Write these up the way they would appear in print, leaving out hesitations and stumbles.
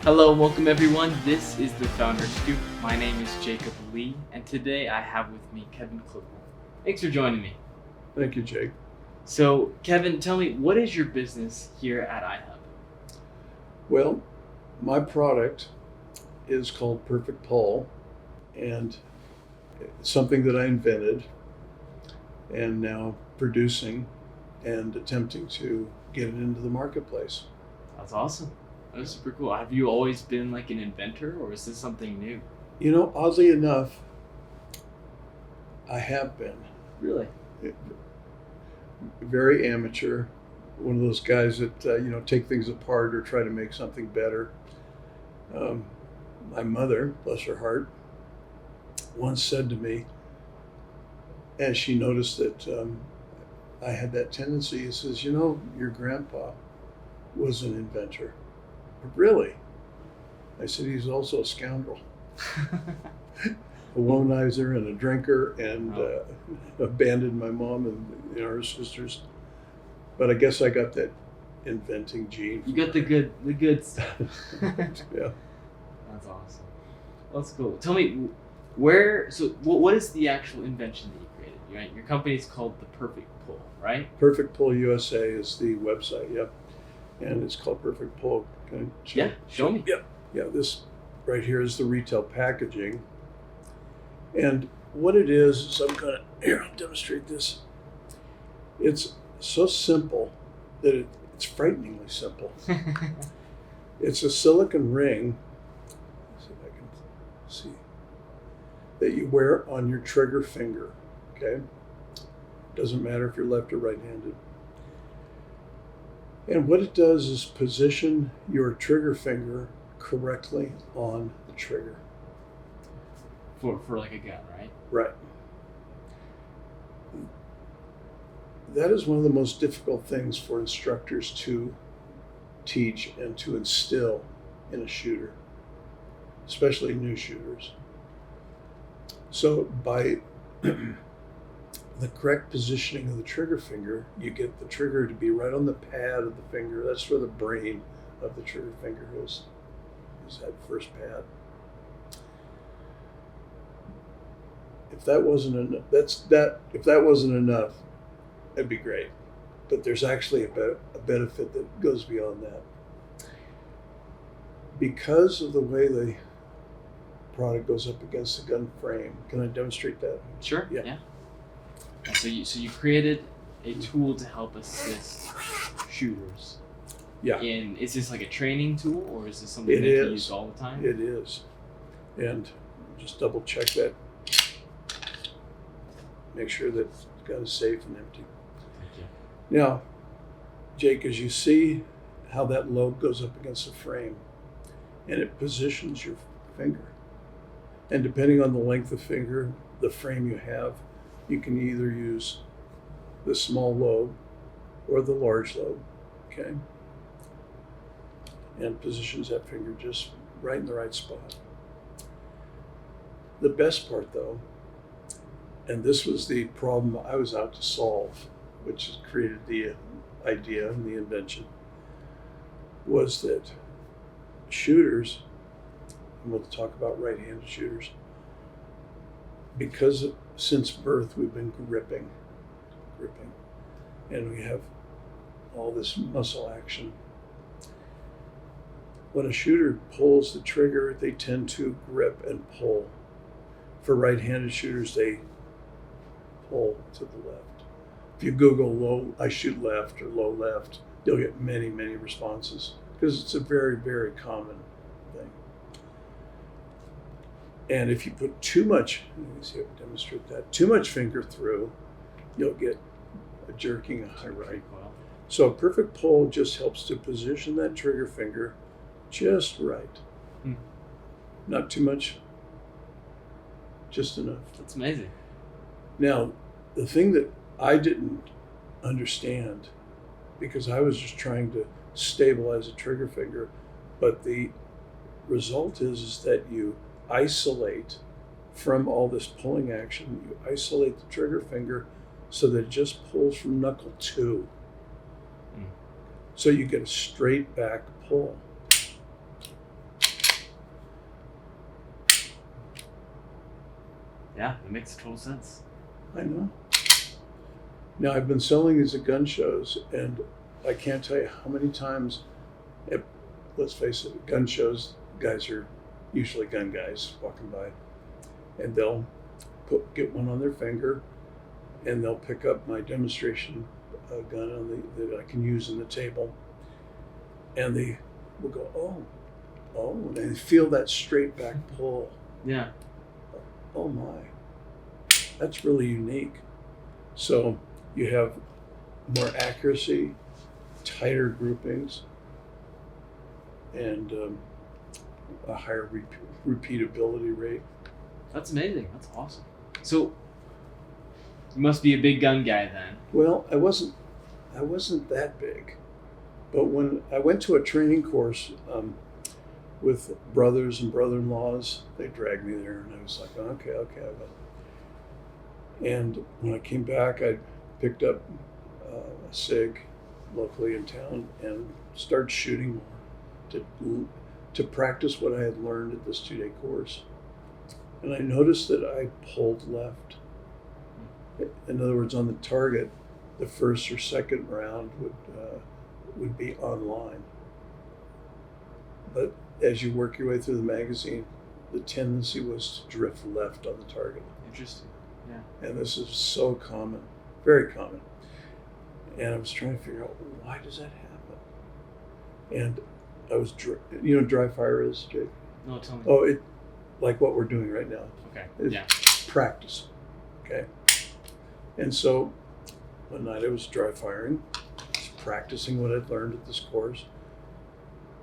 Hello and welcome everyone. This is the Founder Scoop. My name is Jacob Lee, and today I have with me Kevin Klippel. Thanks for joining me. Thank you, Jake. So, Kevin, tell me, what is your business here at iHub? Well, my product is called Perfect Pull, and it's something that I invented and now producing and attempting to get it into the marketplace. That's awesome. That's super cool. Have you always been like an inventor, or is this something new? You know, oddly enough, I have been. Really? Very amateur, one of those guys that take things apart or try to make something better. My mother, bless her heart, once said to me, as she noticed that I had that tendency, he says, your grandpa was an inventor. Really? I said, he's also a scoundrel. A womanizer and a drinker, and abandoned my mom and her sisters. But I guess I got that inventing gene. You got the good stuff. Yeah. That's awesome. That's cool. Tell me, what is the actual invention that you created? Right? Your company is called the Perfect Pull, right? Perfect Pull USA is the website, yep. And it's called Perfect Pull. Can I show? Yeah, show me. Yep. Yeah, this right here is the retail packaging. And what it is I'm going to, here, I'll demonstrate this. It's so simple that it's frighteningly simple. It's a silicone ring, let's see if I can see, that you wear on your trigger finger, okay? Doesn't matter if you're left or right-handed. And what it does is position your trigger finger correctly on the trigger. For like a gun, right? Right. That is one of the most difficult things for instructors to teach and to instill in a shooter, especially new shooters. So by the correct positioning of the trigger finger, you get the trigger to be right on the pad of the finger. That's where the brain of the trigger finger is that first pad. If that wasn't enough, if that wasn't enough, that'd be great. But there's actually a benefit that goes beyond that. Because of the way the product goes up against the gun frame, can I demonstrate that? Sure. Yeah. So you created a tool to help assist shooters. Yeah. And is this like a training tool, or is this something that you use all the time? It is. And just double check that. Make sure that the gun is safe and empty. Thank you. Now, Jake, as you see how that lobe goes up against the frame, and it positions your finger. And depending on the length of finger, the frame you have, you can either use the small lobe or the large lobe, okay? And positions that finger just right in the right spot. The best part though, and this was the problem I was out to solve, which has created the idea and the invention, was that shooters, and we'll talk about right-handed shooters, because since birth we've been gripping, and we have all this muscle action. When a shooter pulls the trigger, they tend to grip and pull. For right-handed shooters, they pull to the left. If you Google I shoot left or low left, you'll get many, many responses because it's a very, very common thing. And if you put too much, let me see if I can demonstrate that, too much finger through, you'll get a jerking, a high right. So a perfect pull just helps to position that trigger finger just right. Not too much, just enough. That's amazing. Now, the thing that I didn't understand, because I was just trying to stabilize a trigger finger, but the result is that you isolate from all this pulling action, you isolate the trigger finger so that it just pulls from knuckle 2. So you get a straight back pull. Yeah, that makes total sense. I know. Now, I've been selling these at gun shows, and I can't tell you how many times, let's face it, at gun shows, guys are usually gun guys walking by, and they'll get one on their finger, and they'll pick up my demonstration gun that I can use on the table, and they will go, oh, and they feel that straight back pull. Yeah. Oh my, that's really unique. So you have more accuracy, tighter groupings, and a higher repeatability rate. That's amazing. That's awesome. So you must be a big gun guy then. Well, I wasn't that big, but when I went to a training course with brothers and brother-in-laws, they dragged me there, and I was like, okay, I will. And when I came back, I picked up a SIG locally in town and started shooting more to practice what I had learned at this 2-day course. And I noticed that I pulled left. In other words, on the target, the first or second round would be online. But as you work your way through the magazine, the tendency was to drift left on the target. Interesting. Yeah. And this is so common, very common. And I was trying to figure out, why does that happen? And I was, you know what dry fire is, Jake? No, tell me. Oh, it like what we're doing right now. Okay. It's Yeah. practice. Okay. And so one night I was dry firing, just practicing what I'd learned at this course.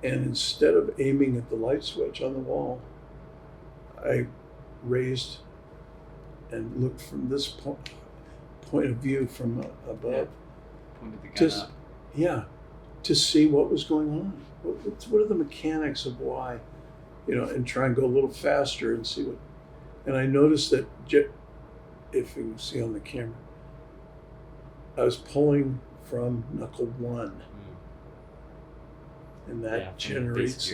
And instead of aiming at the light switch on the wall, I raised and looked from this point of view from above. Yeah. Pointed the gun up. Yeah, to see what was going on. What are the mechanics of why, and try and go a little faster and see what. And I noticed that, if you can see on the camera, I was pulling from knuckle 1. And that generates,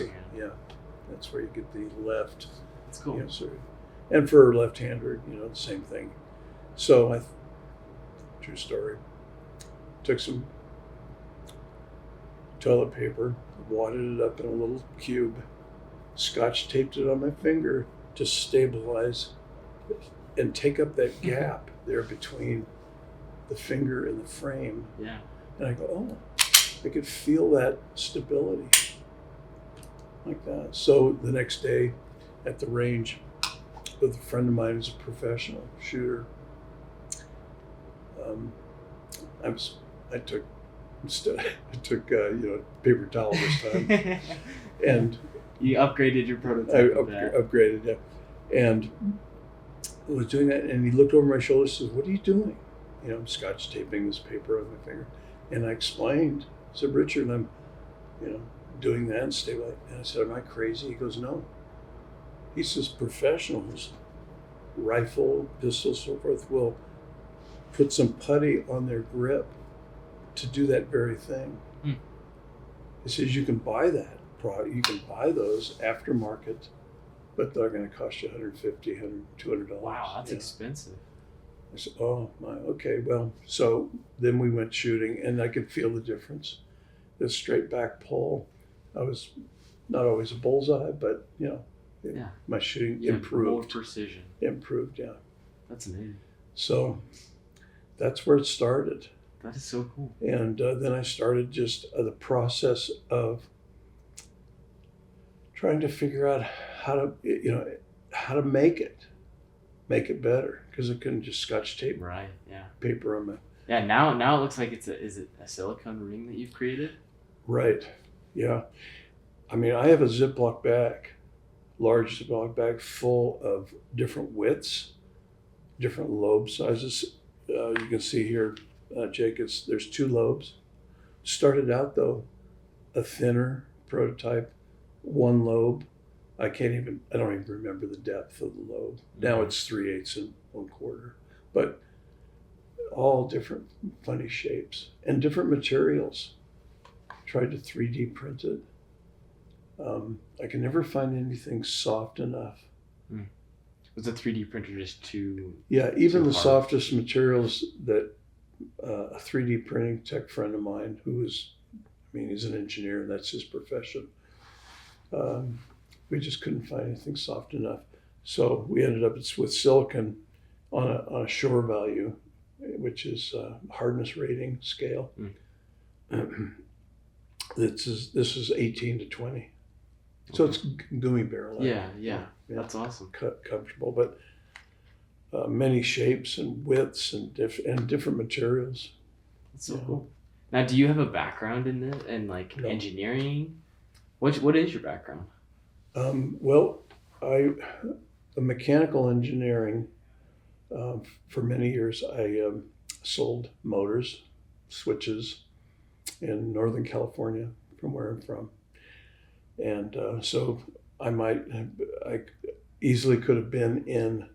that's where you get the left. That's cool. And for a left-hander, the same thing. So true story, took some toilet paper, wadded it up in a little cube, scotch taped it on my finger to stabilize and take up that gap there between the finger and the frame. Yeah. And I go, I could feel that stability like that. So the next day at the range with a friend of mine who's a professional shooter, I took paper towel this time, and you upgraded your prototype. I upgraded, yeah, and I was doing that, and he looked over my shoulder and says, "What are you doing?" I'm scotch taping this paper on my finger, and I explained. I said, "Richard, I'm, doing that and stabilizing." And I said, "Am I crazy?" He goes, "No." He says, "Professionals, rifle, pistol, so forth, will put some putty on their grip to do that very thing." He says, "You can buy that product. You can buy those aftermarket, but they're going to cost you $150, $200. Wow, that's expensive. I said, "Oh my, okay." Well, so then we went shooting, and I could feel the difference. The straight back pull, I was not always a bullseye, but my shooting improved. More precision. Improved, yeah. That's amazing. So that's where it started. That is so cool. And then I started just the process of trying to figure out how to make it better, because I couldn't just scotch tape paper on my. Yeah, now it looks like is it a silicone ring that you've created? Right. Yeah. I mean, I have a Ziploc bag, large Ziploc bag full of different widths, different lobe sizes. You can see here, Jake, there's 2 lobes. Started out though, a thinner prototype, 1 lobe. I don't even remember the depth of the lobe. Now it's 3/8 and 1/4, but all different funny shapes and different materials. Tried to 3D print it. I can never find anything soft enough Was a 3D printer just too? Yeah, even too the hard? softest materials that a 3D printing tech friend of mine, he's an engineer, and that's his profession. We just couldn't find anything soft enough. So we ended up with silicone on a shore value, which is hardness rating scale. This is 18 to 20. So it's gummy barrel. Yeah. That's awesome. Comfortable, but many shapes and widths and different materials. That's so cool. Now, do you have a background in this and like No. engineering? What is your background? Well, mechanical engineering. For many years, I sold motors, switches in Northern California, from where I'm from, and so I easily could have been in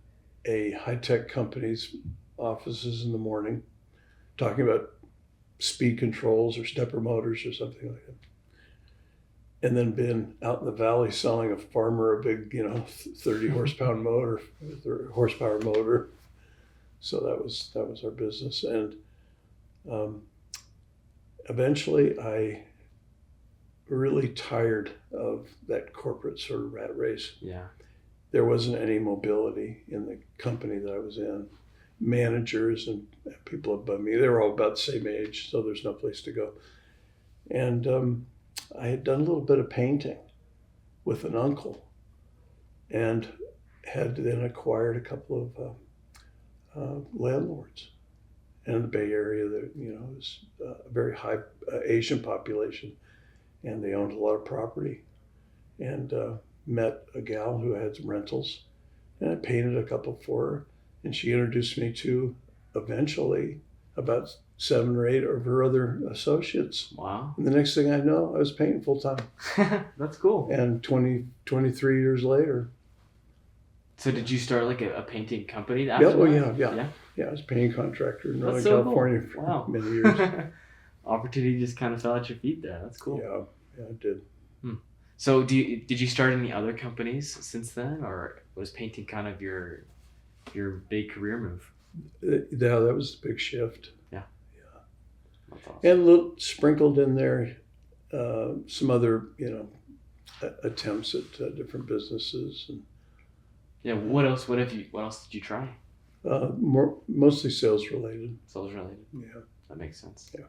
a high-tech company's offices in the morning, talking about speed controls or stepper motors or something like that, and then been out in the valley selling a farmer a big, 30 horsepower motor. So that was our business, and eventually I really tired of that corporate sort of rat race. Yeah. There wasn't any mobility in the company that I was in. Managers and people above me, they were all about the same age, so there's no place to go. And I had done a little bit of painting with an uncle, and had then acquired a couple of landlords in the Bay Area that was a very high Asian population, and they owned a lot of property. And met a gal who had some rentals, and I painted a couple for her, and she introduced me to eventually about 7 or 8 of her other associates. Wow. And the next thing I know, I was painting full time. That's cool. And 23 years later. So did you start like a painting company Yeah, after yeah. I was a painting contractor in Northern so California cool. for many years. Opportunity just kind of fell at your feet there. That's cool. Yeah, I did. So did you start any other companies since then, or was painting kind of your big career move? Yeah, that was a big shift. Yeah. That's awesome. And a little sprinkled in there, some other, attempts at different businesses. And, yeah. What else did you try? mostly sales related. Sales related. Yeah. That makes sense. Yeah.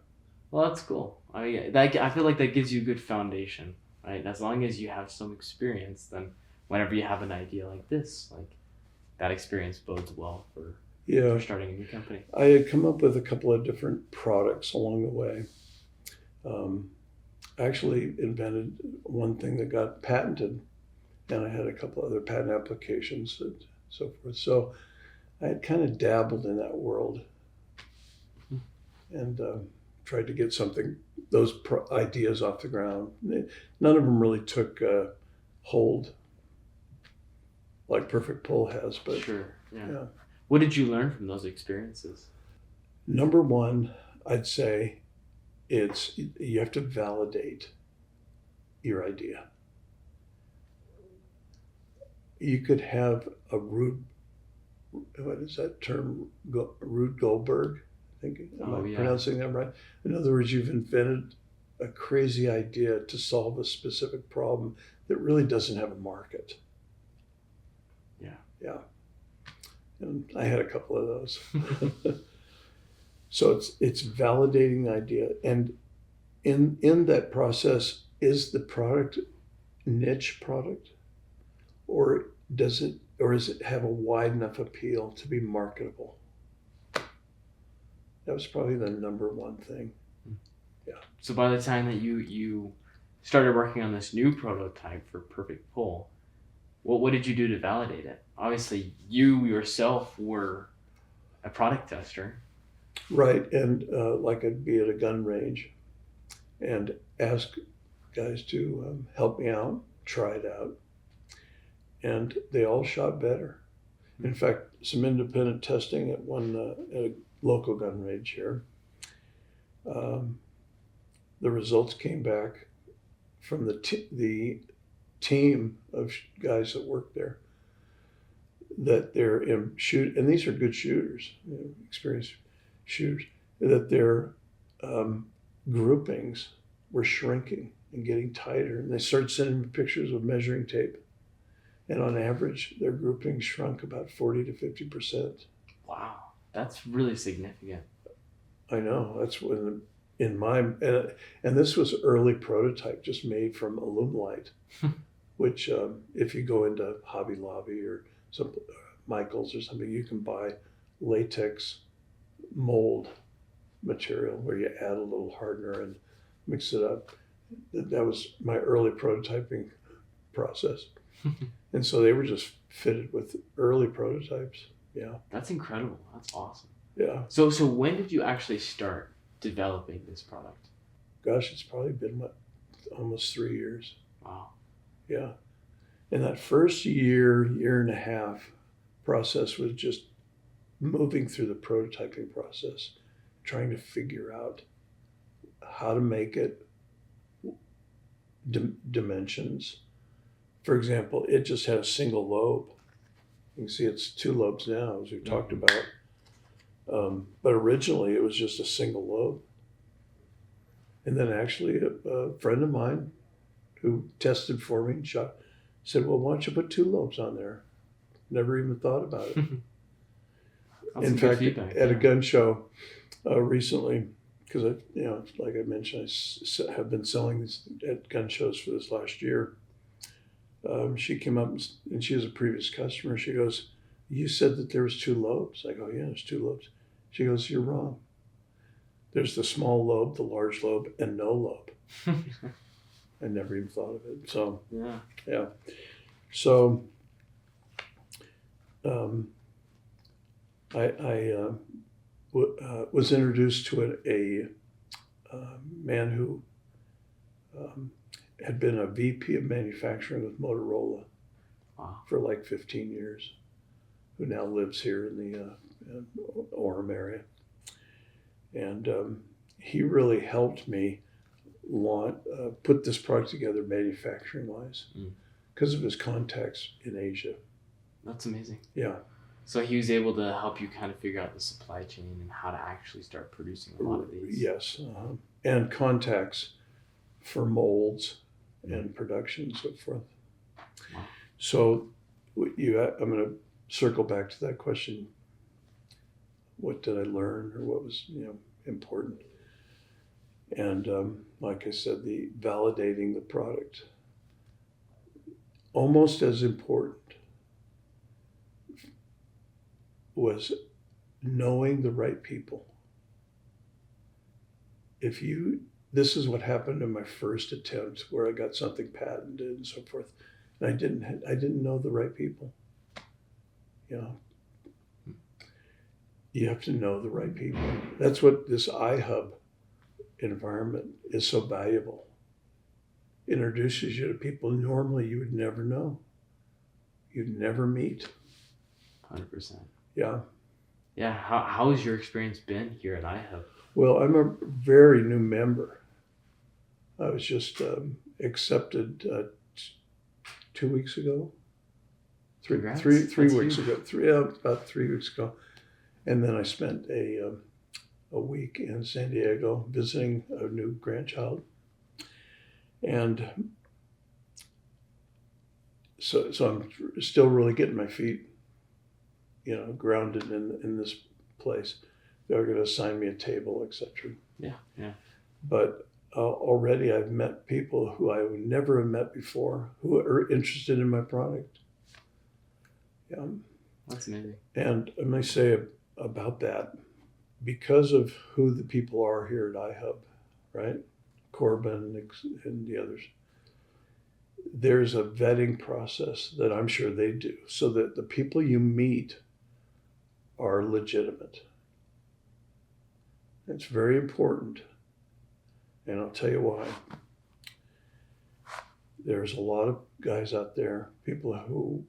Well, that's cool. I feel like that gives you a good foundation, right? As long as you have some experience, then whenever you have an idea like this, like that experience bodes well for starting a new company. I had come up with a couple of different products along the way. I actually invented one thing that got patented, and I had a couple other patent applications and so forth. So I had kind of dabbled in that world, and tried to get those ideas off the ground. None of them really took hold like Perfect Pull has, but Sure. yeah. What did you learn from those experiences? Number one, I'd say you have to validate your idea. You could have a what is that term? Rube Goldberg, I think. Am I pronouncing that right? In other words, you've invented a crazy idea to solve a specific problem that really doesn't have a market. Yeah. And I had a couple of those. So it's validating the idea, and in that process, is the product niche product, or does it have a wide enough appeal to be marketable? That was probably the number one thing. Yeah. So by the time that you started working on this new prototype for Perfect Pull, what did you do to validate it? Obviously, you yourself were a product tester. Right, and like I'd be at a gun range and ask guys to help me out, try it out, and they all shot better. In fact, some independent testing at a local gun range here. The results came back from the team of guys that worked there. that they're and these are good shooters, experienced shooters, that their groupings were shrinking and getting tighter. And they started sending me pictures of measuring tape. And on average, their groupings shrunk about 40 to 50%. Wow, that's really significant. I know. That's when and this was early prototype, just made from alumilite, which if you go into Hobby Lobby or some Michaels or something, you can buy latex mold material where you add a little hardener and mix it up. That was my early prototyping process. And so they were just fitted with early prototypes. Yeah. That's incredible. That's awesome. Yeah. So when did you actually start developing this product? Gosh, it's probably been almost 3 years. Wow. Yeah. And that first year and a half process was just moving through the prototyping process, trying to figure out how to make it, dimensions. For example, it just had a single lobe. You can see it's 2 lobes now, as we talked about. But originally it was just a single lobe. And then actually a friend of mine who tested for me said, well, why don't you put 2 lobes on there? Never even thought about it. In fact, at a gun show recently, because like I mentioned, I have been selling these at gun shows for this last year. She came up and she was a previous customer. She goes, you said that there was 2 lobes. I go, yeah, there's 2 lobes. She goes, you're wrong. There's the small lobe, the large lobe, and no lobe. I never even thought of it. So, yeah. So, I was introduced to a man who had been a VP of manufacturing with Motorola for like 15 years, who now lives here in the Orem area. And he really helped me put this product together manufacturing-wise because of his contacts in Asia. That's amazing. Yeah. So he was able to help you kind of figure out the supply chain and how to actually start producing a lot of these. Yes. And contacts for molds and production and so forth. Wow. So I'm going to circle back to that question. What did I learn, or what was important? And like I said, the validating the product, almost as important, was knowing the right people. This is what happened in my first attempt where I got something patented and so forth, and I didn't know the right people. You have to know the right people. That's what this iHub environment is so valuable. Introduces you to people normally you would never know. You'd never meet. 100%. Yeah. Yeah. How has your experience been here at iHub? Well, I'm a very new member. I was just accepted 2 weeks ago. Three weeks ago. About 3 weeks ago. And then I spent a week in San Diego visiting a new grandchild. And so I'm still really getting my feet, grounded in this place. They're going to assign me a table, etc. Yeah. But already I've met people who I would never have met before who are interested in my product. Yeah. That's amazing. And I may say about that, because of who the people are here at iHub, right? Corbin and the others. There's a vetting process that I'm sure they do so that the people you meet are legitimate. It's very important. And I'll tell you why. There's a lot of guys out there, people who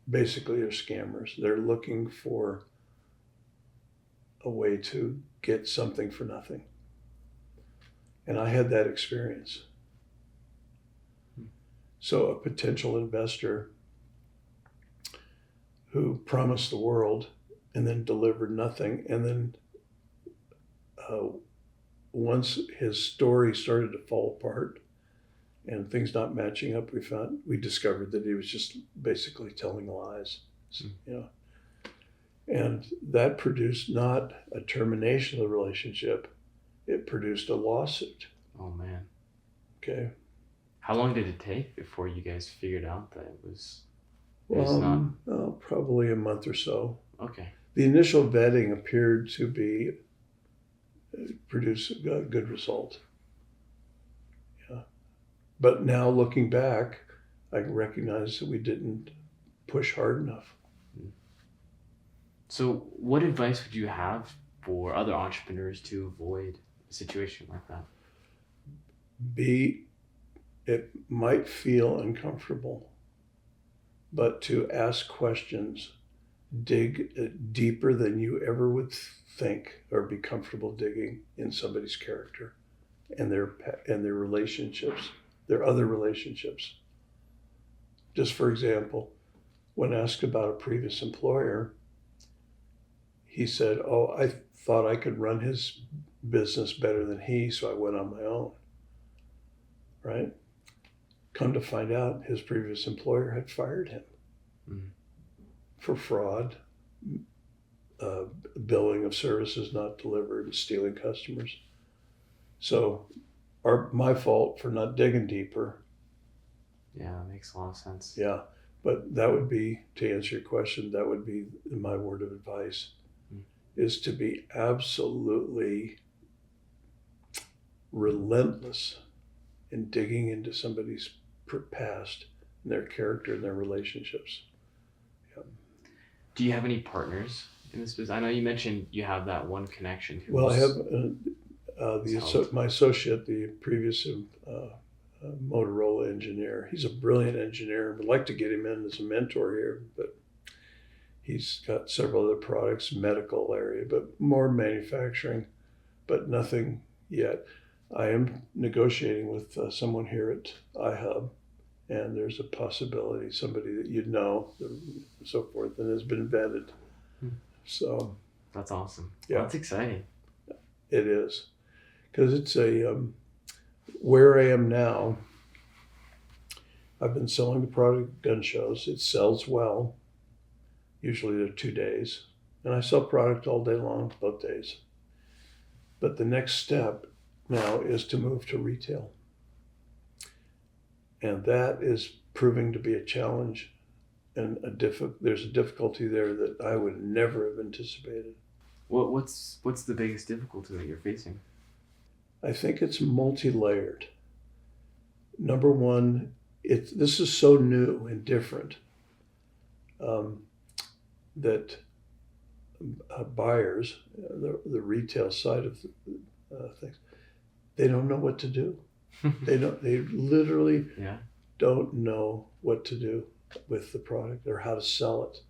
basically are scammers. They're looking for a way to get something for nothing. And I had that experience. So a potential investor who promised the world and then delivered nothing. And then once his story started to fall apart and things not matching up, we discovered that he was just basically telling lies, you know. And that produced not a termination of the relationship, it produced a lawsuit. Oh man. Okay. How long did it take before you guys figured out that it was not? Probably a month or so. Okay. The initial vetting appeared to produce a good result. Yeah. But now looking back, I recognize that we didn't push hard enough. So what advice would you have for other entrepreneurs to avoid a situation like that? It might feel uncomfortable, but to ask questions, dig deeper than you ever would think or be comfortable digging in somebody's character and their relationships, their other relationships. Just for example, when asked about a previous employer, he said, "Oh, I thought I could run his business better than he, so I went on my own." Right? Come to find out, his previous employer had fired him for fraud, billing of services not delivered, and stealing customers. So, my fault for not digging deeper. Yeah, that makes a lot of sense. Yeah, but that would be, to answer your question, that would be my word of advice, is to be absolutely relentless in digging into somebody's past and their character and their relationships. Yep. Do you have any partners in this business? I know you mentioned you have that one connection. Well, I have my associate, the previous Motorola engineer. He's a brilliant engineer. I'd like to get him in as a mentor here, but he's got several other products, medical area, but more manufacturing, but nothing yet. I am negotiating with someone here at iHub, and there's a possibility, somebody that you'd know, and so forth, and has been vetted. So that's awesome. Yeah, that's exciting. It is, because it's where I am now. I've been selling the product at gun shows. It sells well. Usually they're 2 days, and I sell product all day long, both days. But the next step now is to move to retail. And that is proving to be a challenge, and there's a difficulty there that I would never have anticipated. What's the biggest difficulty that you're facing? I think it's multi-layered. Number one, this is so new and different that buyers, the retail side of things, they don't know what to do. They literally don't know what to do with the product or how to sell it.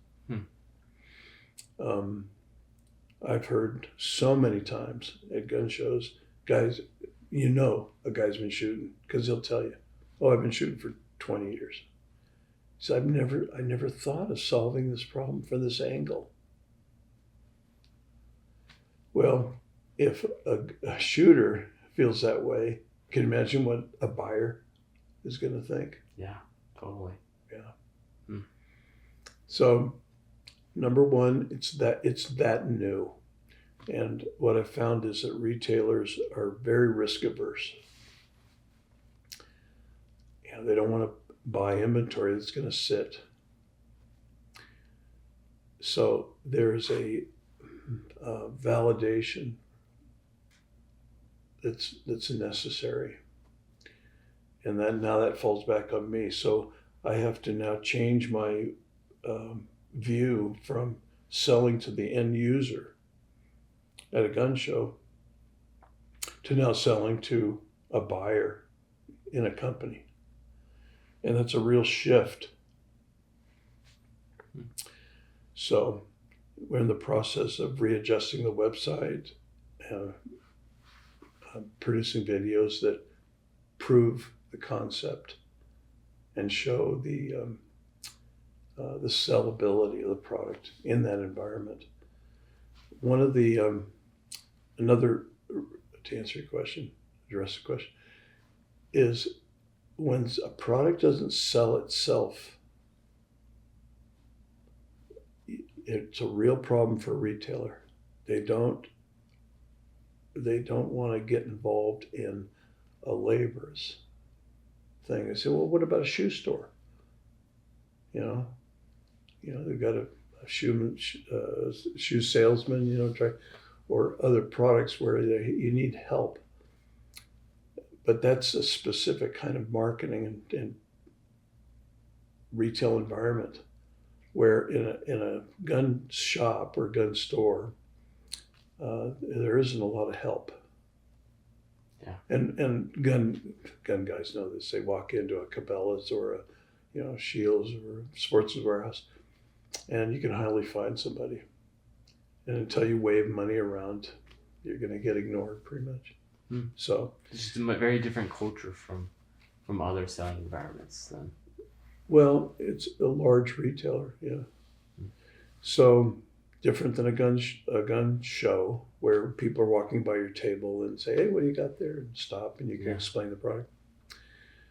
I've heard so many times at gun shows, guys, a guy's been shooting because he'll tell you, "Oh, I've been shooting for 20 years." So I never thought of solving this problem from this angle. Well, if a shooter feels that way, can you imagine what a buyer is going to think? Yeah, totally. Yeah. So, number one, it's that new. And what I've found is that retailers are very risk averse. They don't want to buy inventory that's going to sit. So there's a validation that's necessary, and now that falls back on me. So I have to now change my view from selling to the end user at a gun show to now selling to a buyer in a company. And that's a real shift. So we're in the process of readjusting the website, producing videos that prove the concept and show the the sellability of the product in that environment. One of the another, to answer your question, address the question, is when a product doesn't sell itself, it's a real problem for a retailer. They don't want to get involved in a labor's thing. They say, well, what about a shoe store? They've got a shoe salesman, or other products where you need help. But that's a specific kind of marketing and retail environment where in a gun shop or gun store, there isn't a lot of help. Yeah. And gun guys know this. They walk into a Cabela's or a Shields or Sportsman's Warehouse, and you can highly find somebody. And until you wave money around, you're going to get ignored pretty much. So it's just a very different culture from other selling environments then. Well, it's a large retailer, yeah. So different than a gun show where people are walking by your table and say, hey, what do you got there? And stop and you can explain the product.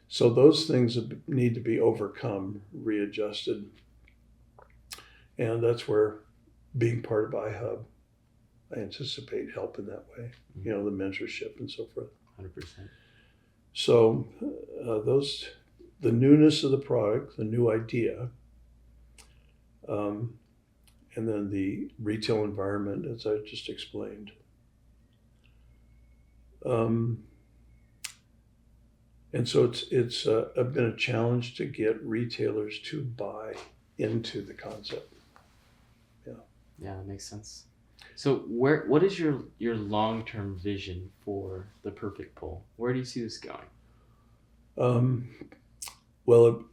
So those things need to be overcome, readjusted. And that's where being part of iHub, I anticipate help in that way, the mentorship and so forth. 100%. So the newness of the product, the new idea, and then the retail environment, as I just explained. And so it's been a challenge to get retailers to buy into the concept. Yeah, that makes sense. So what is your long-term vision for the Perfect Pull? Where do you see this going? Well,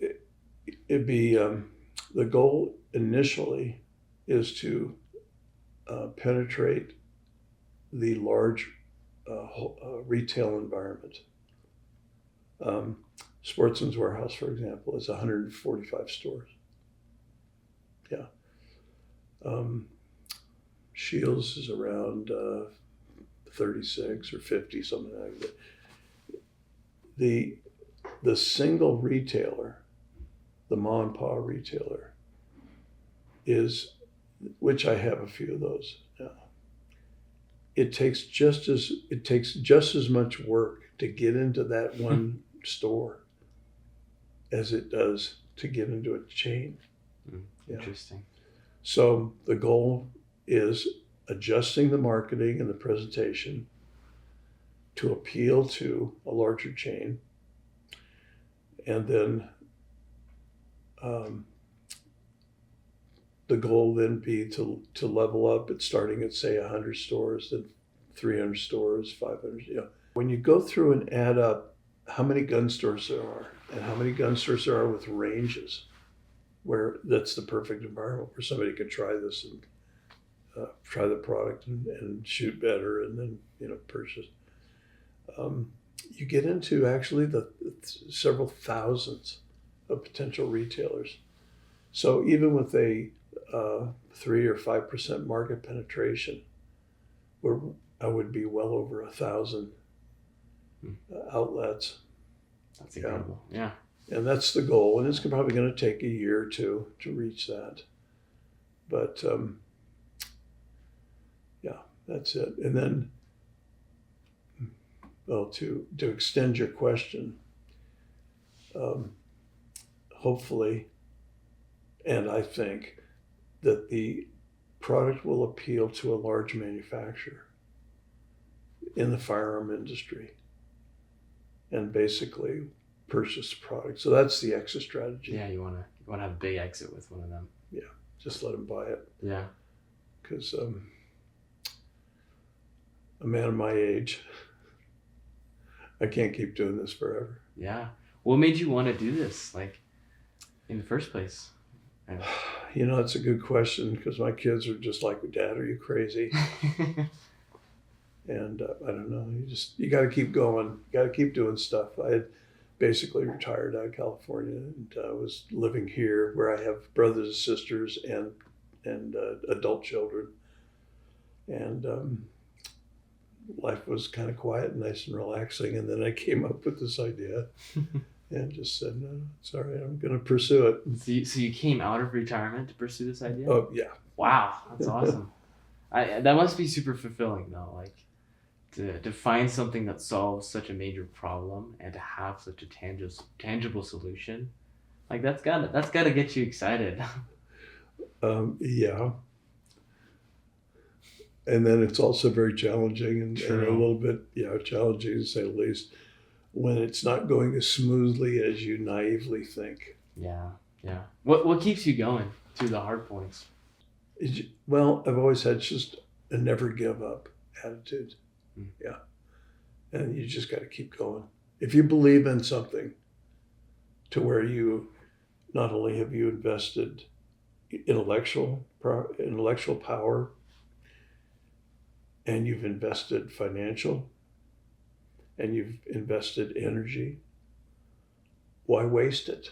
it'd be the goal initially is to penetrate the large retail environment. Sportsman's Warehouse, for example, is 145 stores. Yeah. Shields is around 36 or 50, something like that. The single retailer, the mom and pop retailer, is, which I have a few of those now. It takes just as much work to get into that one store as it does to get into a chain. Interesting. So the goal is adjusting the marketing and the presentation to appeal to a larger chain. And then the goal then be to level up at starting at, say, 100 stores, then 300 stores, 500. When you go through and add up how many gun stores there are and how many gun stores there are with ranges, where that's the perfect environment where somebody could try this and try the product and shoot better and then purchase. You get into actually the several thousands of potential retailers. So even with a 3 or 5% market penetration, I would be well over 1,000 outlets. That's incredible. Yeah. And that's the goal, and it's probably going to take a year or two to reach that. But that's it. And then, to extend your question, hopefully, and I think that the product will appeal to a large manufacturer in the firearm industry and basically purchase the product. So that's the exit strategy. Yeah, you want to have a big exit with one of them. Yeah, just let them buy it. Yeah. Because a man of my age, I can't keep doing this forever. Yeah. What made you want to do this, in the first place? It's a good question because my kids are just like, Dad, are you crazy? And I don't know. You got to keep going. You got to keep doing stuff. I had basically retired out of California, and was living here where I have brothers and sisters and adult children. And life was kind of quiet and nice and relaxing. And then I came up with this idea and just said, no, it's all right, I'm going to pursue it. So you came out of retirement to pursue this idea? Oh, yeah. Wow, that's awesome. That must be super fulfilling, though. Like, to find something that solves such a major problem and to have such a tangible solution, like that's gotta get you excited. Yeah. And then it's also very challenging and a little bit, challenging to say the least, when it's not going as smoothly as you naively think. Yeah. What keeps you going through the hard points? Well, I've always had just a never give up attitude. Yeah. And you just got to keep going. If you believe in something to where you not only have you invested intellectual power, and you've invested financial, and you've invested energy, why waste it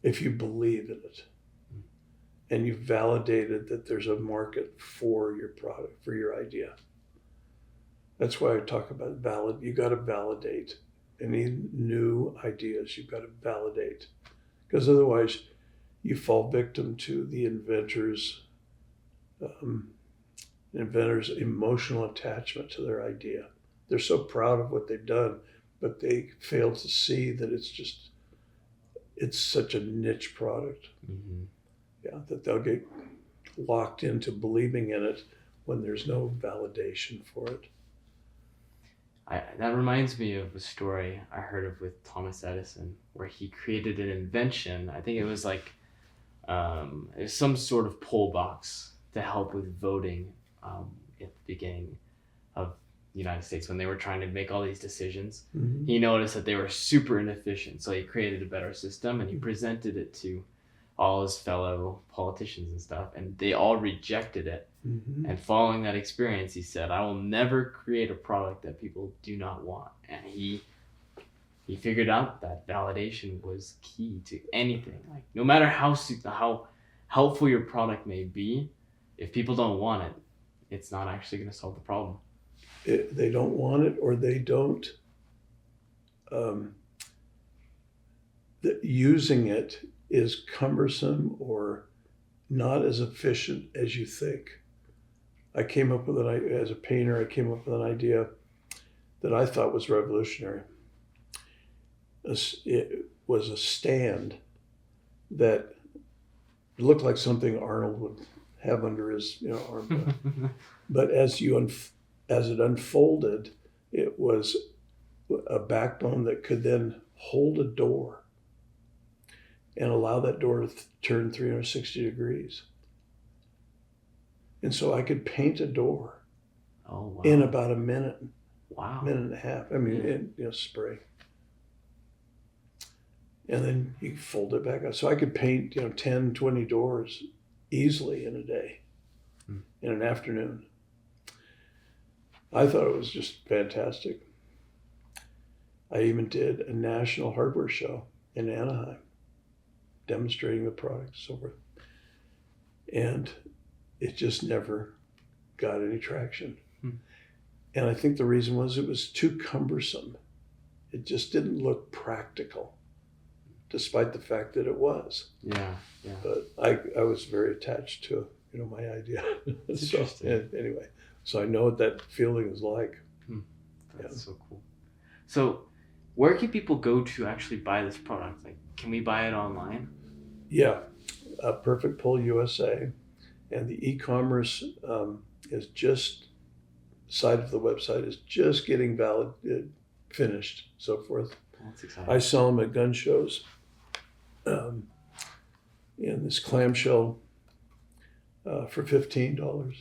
if you believe in it? And you've validated that there's a market for your product, for your idea. That's why I talk about you got to validate any new ideas. You've got to validate, because otherwise you fall victim to the inventor's emotional attachment to their idea. They're so proud of what they've done, but they fail to see that it's such a niche product. Mm-hmm. Yeah, that they'll get locked into believing in it when there's no validation for it. That reminds me of a story I heard of with Thomas Edison, where he created an invention. I think it was like it was some sort of poll box to help with voting at the beginning of the United States when they were trying to make all these decisions. Mm-hmm. He noticed that they were super inefficient, so he created a better system and he presented it to all his fellow politicians and stuff, and they all rejected it. Mm-hmm. And following that experience, he said, I will never create a product that people do not want. And he figured out that validation was key to anything. Like, no matter how helpful your product may be, if people don't want it, it's not actually going to solve the problem. They don't want it, or they don't using it is cumbersome or not as efficient as you think. I came up with as a painter, I came up with an idea that I thought was revolutionary. It was a stand that looked like something Arnold would have under his arm. But as it unfolded, it was a backbone that could then hold a door and allow that door to turn 360 degrees. And so I could paint a door in about a minute, minute and a half. I mean, spray. And then you fold it back up. So I could paint, 10, 20 doors easily in a day, in an afternoon. I thought it was just fantastic. I even did a national hardware show in Anaheim, demonstrating the product, so forth. And it just never got any traction. And I think the reason was it was too cumbersome. It just didn't look practical, despite the fact that it was. Yeah. But I was very attached to, my idea. So anyway, so I know what that feeling is like. That's so cool. So where can people go to actually buy this product? Like, can we buy it online? Yeah, Perfect Pull USA. And the e-commerce is just, side of the website is just getting finished, so forth. That's exciting. I sell them at gun shows in this clamshell for $15.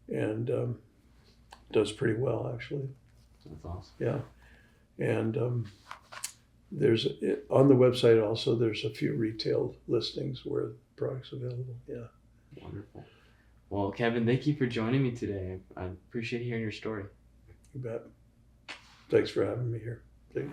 And does pretty well, actually. That's awesome. Yeah. And there's, on the website also, there's a few retail listings where products available. Yeah. Wonderful. Well, Kevin, thank you for joining me today. I appreciate hearing your story. You bet. Thanks for having me here. Okay.